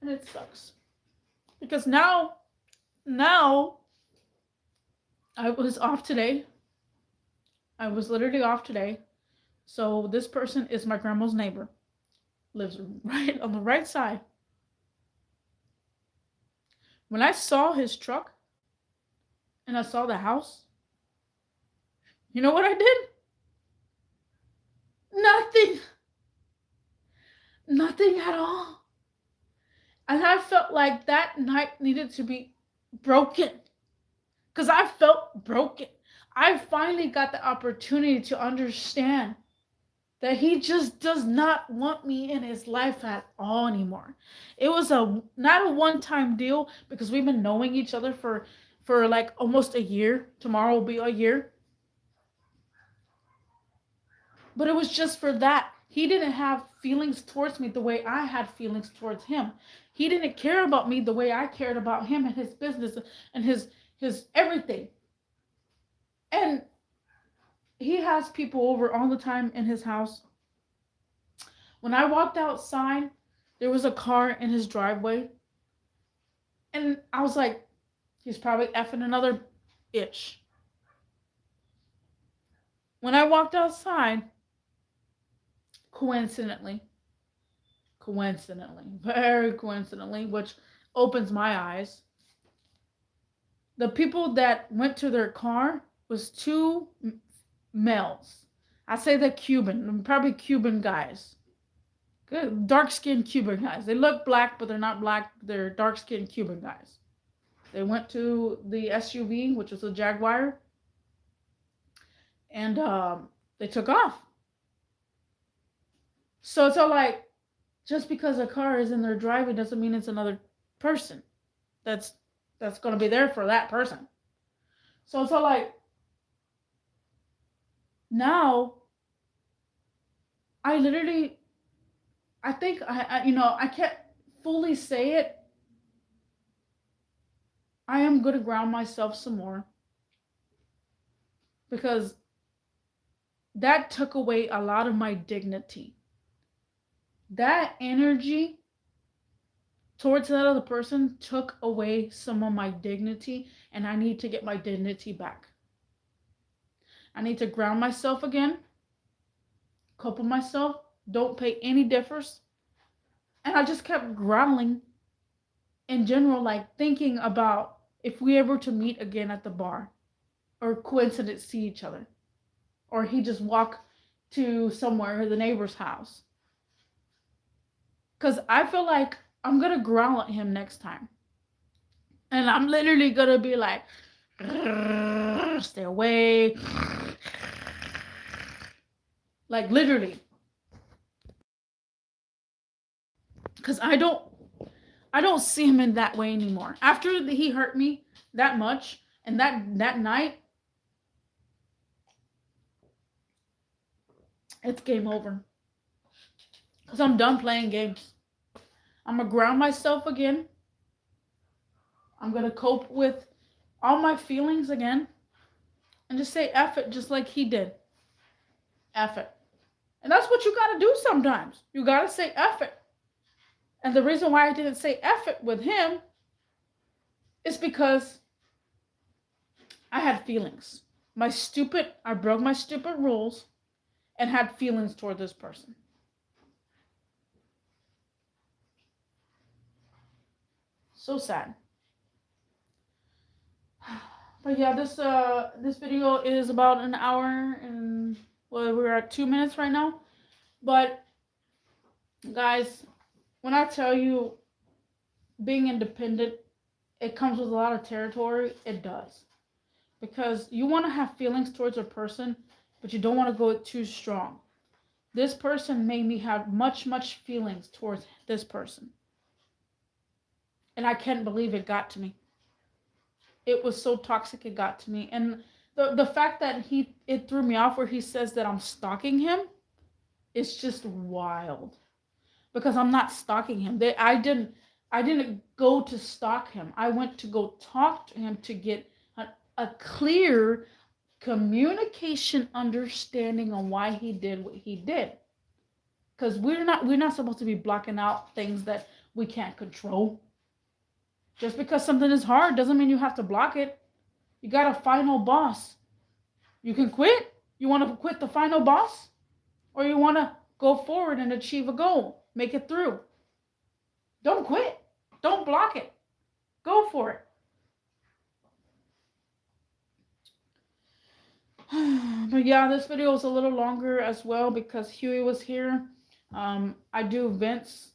And it sucks. Because now, I was off today. I was literally off today. So this person is my grandma's neighbor. Lives right on the right side. When I saw his truck and I saw the house, you know what I did? Nothing. Nothing at all. And I felt like that night needed to be broken. Because I felt broken. I finally got the opportunity to understand that he just does not want me in his life at all anymore. It was not a one-time deal because we've been knowing each other for like almost a year. Tomorrow will be a year. But it was just for that. He didn't have feelings towards me the way I had feelings towards him. He didn't care about me the way I cared about him and his business and his everything. And he has people over all the time in his house. When I walked outside, there was a car in his driveway. And I was like, he's probably effing another itch. When I walked outside, coincidentally, very coincidentally, which opens my eyes, the people that went to their car was two males. I say they're Cuban, probably Cuban guys. Good, dark-skinned Cuban guys. They look black, but they're not black. They're dark-skinned Cuban guys. They went to the SUV, which was a Jaguar, and they took off. So it's all like, just because a car is in there driving doesn't mean it's another person that's going to be there for that person. So like now I literally, I think I can't fully say it. I am going to ground myself some more because that took away a lot of my dignity. That energy towards that other person took away some of my dignity, and I need to get my dignity back. I need to ground myself again, couple myself, don't pay any difference. And I just kept growling in general, like thinking about if we ever to meet again at the bar or coincidence see each other, or he just walk to somewhere, the neighbor's house. Because I feel like I'm going to growl at him next time. And I'm literally going to be like, stay away. Like literally. Because I don't see him in that way anymore. After he hurt me that much and that night, it's game over. Because I'm done playing games. I'm going to ground myself again. I'm going to cope with all my feelings again. And just say F it just like he did. F it. And that's what you got to do sometimes. You got to say F it. And the reason why I didn't say F it with him is because I had feelings. I broke my stupid rules and had feelings toward this person. So sad. But yeah, this video is about an hour and we're at 2 minutes right now. But guys, when I tell you being independent, it comes with a lot of territory. It does. Because you want to have feelings towards a person, but you don't want to go too strong. This person made me have much feelings towards this person. And I can't believe it got to me. It was so toxic it got to me. And the fact that it threw me off where he says that I'm stalking him is just wild. Because I'm not stalking him. I didn't go to stalk him. I went to go talk to him to get a clear communication understanding on why he did what he did. Because we're not supposed to be blocking out things that we can't control. Just because something is hard doesn't mean you have to block it. You got a final boss. You can quit. You want to quit the final boss? Or you want to go forward and achieve a goal. Make it through. Don't quit. Don't block it. Go for it. But yeah, this video is a little longer as well because Huey was here. I do vents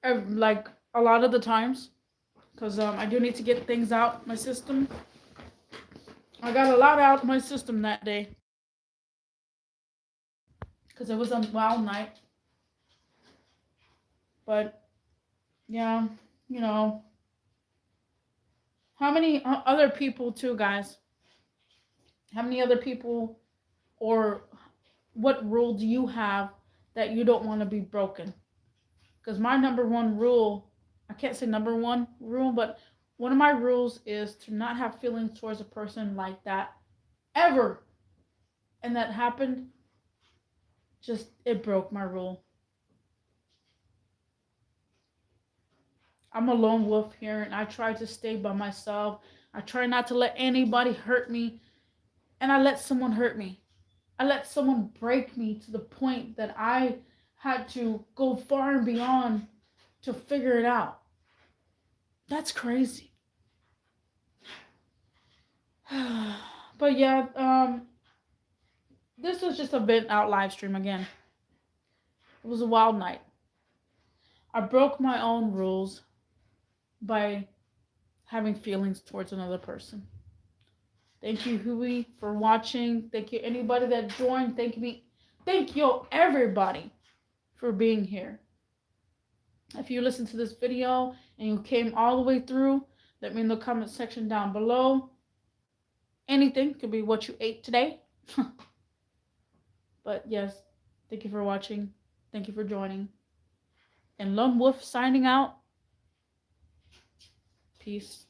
like a lot of the times because I do need to get things out my system. I got a lot out of my system that day because it was a wild night. But yeah, how many other people too, guys? How many other people, or what rule do you have that you don't want to be broken? Because my number one rule, I can't say number one rule, but one of my rules is to not have feelings towards a person like that ever. And that happened, it broke my rule. I'm a lone wolf here and I try to stay by myself. I try not to let anybody hurt me. And I let someone hurt me. I let someone break me to the point that I had to go far and beyond to figure it out. That's crazy. But yeah, this was just a vent out live stream again. It was a wild night. I broke my own rules by having feelings towards another person. Thank you, Huey, for watching. Thank you, anybody that joined. Thank you, everybody, for being here. If you listen to this video and you came all the way through, let me in the comment section down below. Anything could be what you ate today. But yes, thank you for watching. Thank you for joining. And Lone Wolf signing out. Peace.